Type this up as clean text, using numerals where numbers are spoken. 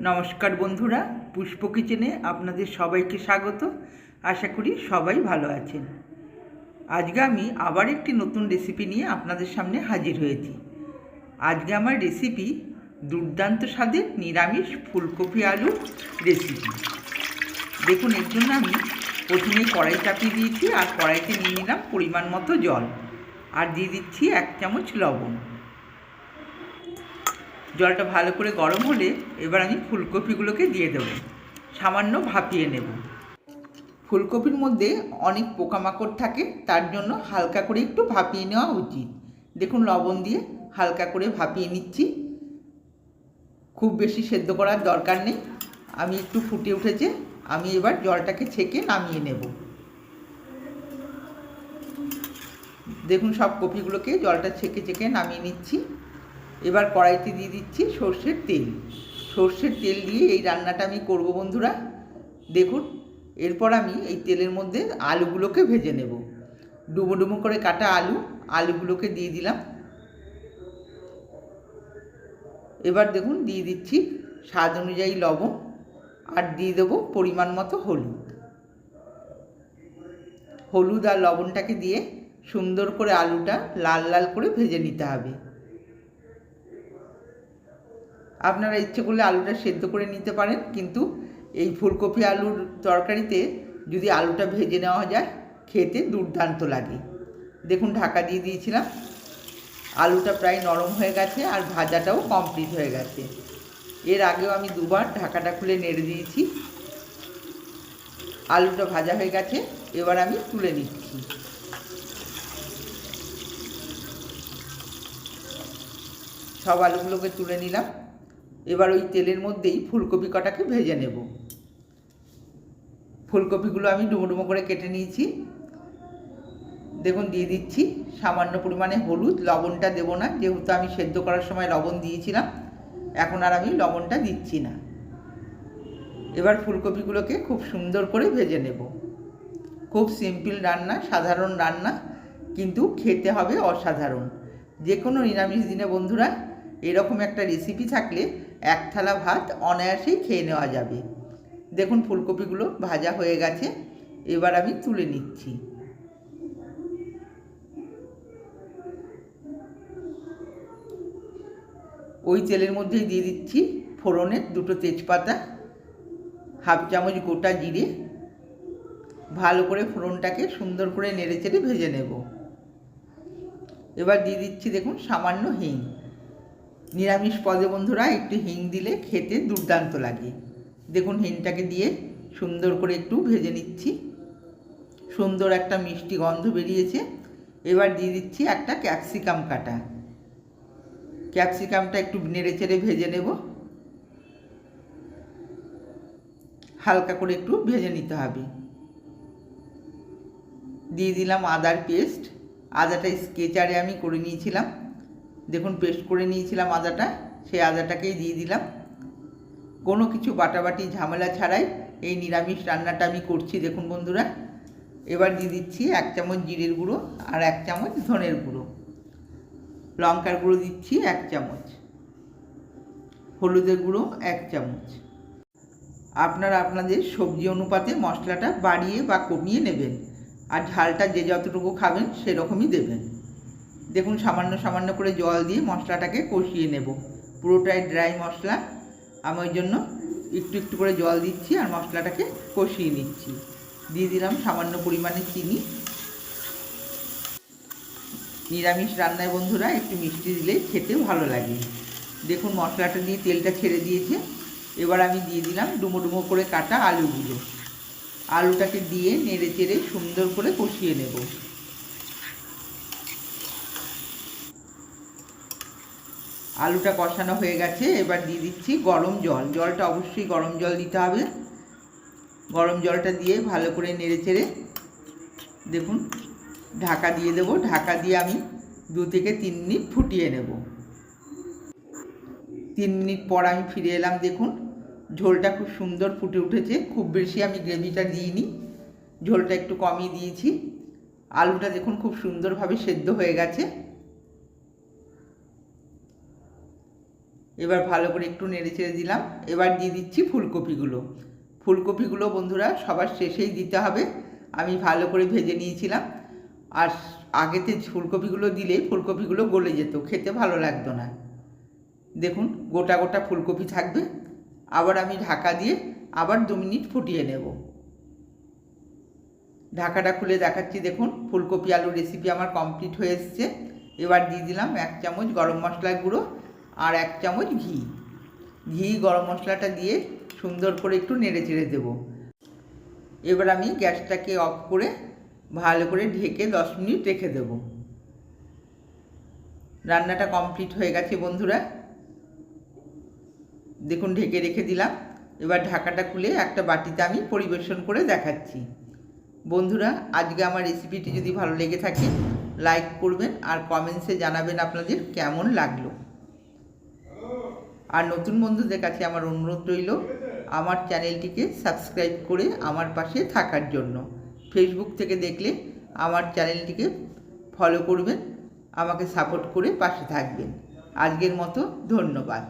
নমস্কার বন্ধুরা, পুষ্প কিচেনে আপনাদের সবাইকে স্বাগত। আশা করি সবাই ভালো আছেন। আজকে আমি আবার একটি নতুন রেসিপি নিয়ে আপনাদের সামনে হাজির হয়েছি। আজকে আমার রেসিপি দুর্দান্ত স্বাদের নিরামিষ ফুলকপি আলু রেসিপি। দেখুন, এর জন্য আমি প্রথমে কড়াই চাপিয়ে দিয়েছি আর কড়াইতে নিয়ে নিলাম পরিমাণ মতো জল আর দিয়ে দিচ্ছি 1 চামচ লবণ। জলটা ভালো করে গরম হলে এবার আমি ফুলকপিগুলোকে দিয়ে দেব, সামান্য ভাপিয়ে নেব। ফুলকপির মধ্যে অনেক পোকামাকড় থাকে, তার জন্য হালকা করে একটু ভাপিয়ে নেওয়া উচিত। দেখুন, লবণ দিয়ে হালকা করে ভাপিয়ে নিচ্ছি। খুব বেশি সেদ্ধ করার দরকার নেই। আমি একটু ফুটে উঠেছে, আমি এবার জলটাকে ছেঁকে নামিয়ে নেব। দেখুন, সব কপিগুলোকে জলটা ছেঁকে ছেঁকে নামিয়ে নিচ্ছি। এবার কড়াইতে দিয়ে দিচ্ছি সর্ষের তেল। সর্ষের তেল দিয়ে এই রান্নাটা আমি করব বন্ধুরা। দেখুন, এরপর আমি এই তেলের মধ্যে আলুগুলোকে ভেজে নেব। ডুমো ডুমো করে কাটা আলুগুলোকে দিয়ে দিলাম। এবার দেখুন, দিয়ে দিচ্ছি স্বাদ অনুযায়ী লবণ আর দিয়ে দেবো পরিমাণ মতো হলুদ আর লবণটাকে দিয়ে সুন্দর করে আলুটা লাল লাল করে ভেজে নিতে হবে। আপনারা ইচ্ছে করলে আলুটা সেদ্ধ করে নিতে পারেন, কিন্তু এই ফুলকপি আলুর তরকারিতে যদি আলুটা ভেজে নেওয়া যায় খেতে দুর্দান্ত লাগে। দেখুন, ঢাকা দিয়ে দিয়েছিলাম। আলুটা প্রায় নরম হয়ে গেছে আর ভাজাটাও কমপ্লিট হয়ে গেছে। এর আগেও আমি দুবার ঢাকাটা খুলে নেড়ে দিয়েছি। আলুটা ভাজা হয়ে গেছে, এবার আমি তুলে নিচ্ছি। সব আলুগুলোকে তুলে নিলাম। এবার ওই তেলের মধ্যেই ফুলকপি কটাকে ভেজে নেব। ফুলকপিগুলো আমি ডুমো ডুমো করে কেটে নিয়েছি। দেখুন, দিয়ে দিচ্ছি সামান্য পরিমাণে হলুদ। লবণটা দেব না, যেহেতু আমি সেদ্ধ করার সময় লবণ দিয়েছিলাম। এখন আর আমি লবণটা দিচ্ছি না। এবার ফুলকপিগুলোকে খুব সুন্দর করে ভেজে নেব। খুব সিম্পল রান্না, সাধারণ রান্না, কিন্তু খেতে হবে অসাধারণ। যে কোনো নিরামিষ দিনে বন্ধুরা এরকম একটা রেসিপি থাকলে এক থালা ভাত অনায়াসেই খেয়ে নেওয়া যাবে। দেখুন, ফুলকপিগুলো ভাজা হয়ে গেছে, এবার আমি তুলে নিচ্ছি। ওই তেলের মধ্যেই দিয়ে দিচ্ছি ফোড়নের 2টো তেজপাতা, 1/2 চামচ গোটা জিরে। ভালো করে ফোড়নটাকে সুন্দর করে নেড়ে চেড়ে ভেজে নেব। এবার দিয়ে দিচ্ছি দেখুন সামান্য হিং। নিরামিষ পদে বন্ধুরা একটু হিং দিলে খেতে দুর্দান্ত লাগে। দেখুন, হিংটাকে দিয়ে সুন্দর করে একটু ভেজে নিচ্ছি। সুন্দর একটা মিষ্টি গন্ধ বেরিয়েছে। এবার দিয়ে দিচ্ছি একটা ক্যাপসিকাম কাটা। ক্যাপসিকামটা একটু নেড়ে চেড়ে ভেজে নেব। হালকা করে একটু ভেজে নিতে হবে। দিয়ে দিলাম আদার পেস্ট। আদাটা স্কেচারে আমি করে নিয়েছিলাম। দেখুন, পেস্ট করে নিয়েছিলাম আদাটা, সেই আদাটাকেই দিয়ে দিলাম। কোনো কিছু বাটাবাটি ঝামেলা ছাড়াই এই নিরামিষ রান্নাটা আমি করছি দেখুন বন্ধুরা। এবার দিয়ে দিচ্ছি 1 চামচ জিরের গুঁড়ো আর 1 চামচ ধনের গুঁড়ো। লঙ্কার গুঁড়ো দিচ্ছি 1 চামচ। হলুদের গুঁড়ো 1 চামচ। আপনারা আপনাদের সবজি অনুপাতে মশলাটা বাড়িয়ে বা কমিয়ে নেবেন, আর ঝালটা যে যতটুকু খাবেন সেরকমই দেবেন। দেখুন, সামান্য সামান্য করে জল দিয়ে মশলাটাকে কষিয়ে নেব। পুরোটাই ড্রাই মশলা, আমি ওই জন্য একটু একটু করে জল দিচ্ছি আর মশলাটাকে কষিয়ে নিচ্ছি। দিয়ে দিলাম সামান্য পরিমাণে চিনি। নিরামিষ রান্নায় বন্ধুরা একটু মিষ্টি দিলে খেতে ভালো লাগে। দেখুন, মশলাটা দিয়ে তেলটা ছেড়ে দিয়েছে। এবার আমি দিয়ে দিলাম ডুমো ডুমো করে কাটা আলুগুলো। আলুটাকে দিয়ে নেড়ে চেড়ে সুন্দর করে কষিয়ে নেব। আলুটা কষানো হয়ে গেছে, এবার দিয়ে দিচ্ছি গরম জল। জলটা অবশ্যই গরম জল দিতে হবে। গরম জলটা দিয়ে ভালো করে নেড়ে চেড়ে দেখুন ঢাকা দিয়ে দেব। ঢাকা দিয়ে আমি 2 থেকে 3 মিনিট ফুটিয়ে নেব। 3 মিনিট পর আমি ফিরে এলাম। দেখুন, ঝোলটা খুব সুন্দর ফুটে উঠেছে। খুব বেশি আমি গ্রেভিটা দিইনি, ঝোলটা একটু কমই দিয়েছি। আলুটা দেখুন খুব সুন্দরভাবে সেদ্ধ হয়ে গেছে। এবার ভালো করে একটু নেড়ে চেড়ে দিলাম। এবার দিয়ে দিচ্ছি ফুলকপিগুলো। ফুলকপিগুলো বন্ধুরা সবার শেষেই দিতে হবে। আমি ভালো করে ভেজে নিয়েছিলাম, আর আগেতে ফুলকপিগুলো দিলে ফুলকপিগুলো গলে যেত, খেতে ভালো লাগতো না। দেখুন গোটা গোটা ফুলকপি থাকবে। আবার আমি ঢাকা দিয়ে আবার 2 মিনিট ফুটিয়ে নেব। ঢাকাটা খুলে দেখাচ্ছি। দেখুন ফুলকপি আলু রেসিপি আমার কমপ্লিট হয়ে এসছে। এবার দিয়ে দিলাম 1 চামচ গরম মশলার গুঁড়ো আর 1 চামচ ঘি। গরম মশলাটা দিয়ে সুন্দর করে একটু নেড়ে চেড়ে দেবো। এবার আমি গ্যাসটাকে অফ করে ভালো করে ঢেকে 10 মিনিট রেখে দেব। রান্নাটা কমপ্লিট হয়ে গেছে বন্ধুরা। দেখুন ঢেকে রেখে দিলাম। এবার ঢাকাটা খুলে একটা বাটিতে আমি পরিবেশন করে দেখাচ্ছি। বন্ধুরা আজকে আমার রেসিপিটি যদি ভালো লেগে থাকে লাইক করবেন আর কমেন্টসে জানাবেন আপনাদের কেমন লাগলো। আর নতুন বন্ধুদের কাছে আমার অনুরোধ রইল আমার চ্যানেলটিকে সাবস্ক্রাইব করে আমার পাশে থাকার জন্য। ফেসবুক থেকে দেখলে আমার চ্যানেলটিকে ফলো করবেন, আমাকে সাপোর্ট করে পাশে থাকবেন। আজকের মতো ধন্যবাদ।